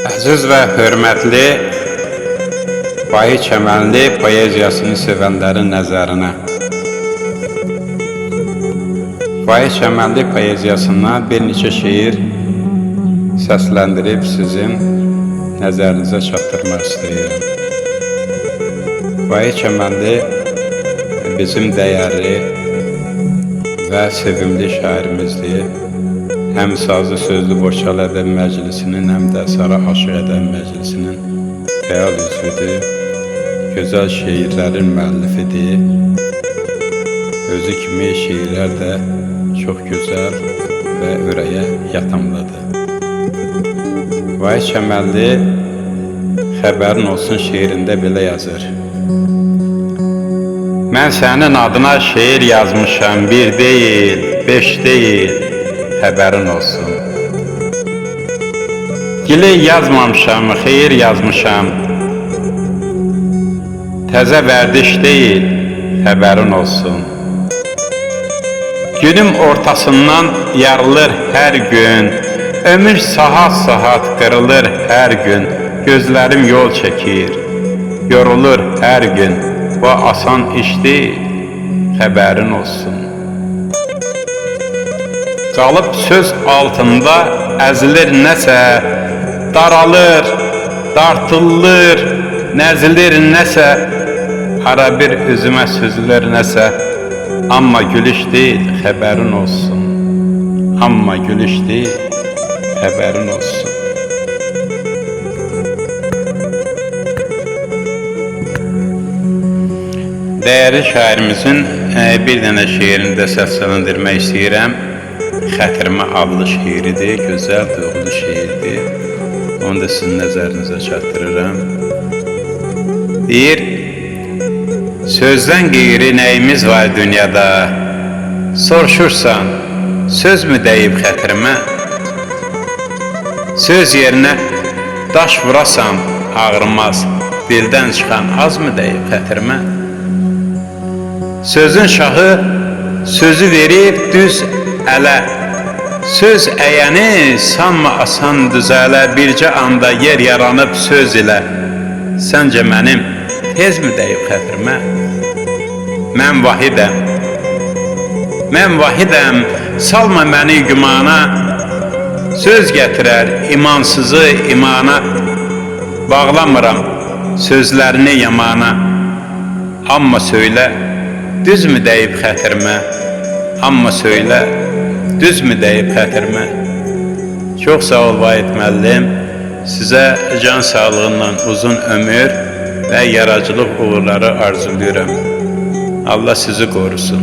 Əziz və hörmətli Vahid Kəməlli poeziyasını sevənlərin nəzərinə. Vahid Kəməlli poeziyasından bir neçə şeir səsləndirib sizin nəzərinizə çatdırmaq istəyirəm. Vahid Kəməlli bizim dəyərli və sevimli şairimizdir. Həm Sazlı Sözlü Vokal Ədəb Məclisinin, həm də Sara Aşıq Ədəb Məclisinin fəal üzvüdür. Gözəl şeirlərin müəllifidir. Özü kimi şeirlər də çox gözəl və ürəyə yatamlıdır. Vahid Kəməlli Xəbərin Olsun şeirində belə yazır. Mən sənin adına şeir yazmışam, bir deyil, beş deyil, xəbərin olsun. Gili yazmamışam, xeyir yazmışam, təzə vərdiş deyil, xəbərin olsun. Günüm ortasından yarılır hər gün, ömür saat qırılır hər gün, gözlərim yol çəkir, yorulur hər gün, bu asan iş deyil, xəbərin olsun. Qalıb söz altında əzilir nəsə, daralır, dartılır, nəzilir nəsə, ara bir üzümə süzülür nəsə, amma gülüş deyil, xəbərin olsun. Amma gülüş deyil, xəbərin olsun. Dəyərli şairimizin bir dənə şeirini də səsləndirmək istəyirəm. Xətrimə adlı şeiridir, gözəl, doğru şeirdir. Onu da sizin nəzərinizə çatdırıram. Deyir, sözdən qeyri nəyimiz var dünyada? Soruşursan, söz mü deyib xətrimə? Söz yerinə daş vurasan ağrımaz, dildən çıxan az mı deyib xətrimə? Sözün şahı sözü verib düz ələ, söz əyəni sanma asan düzələ, bircə anda yer yaranıb söz ilə. Səncə mənim tez mi deyib xətrimə? Mən vahidəm, mən vahidəm, salma məni gümana, söz gətirər imansızı imana, bağlamıram sözlərini yamana, amma söylə, düz mü deyib xətrimə? Amma söylə, düz mü deyib xətrimə? Çox sağ ol Vahid müəllim. Sizə can sağlığından uzun ömür və yaradıcılıq uğurları arzulayıram. Allah sizi qorusun.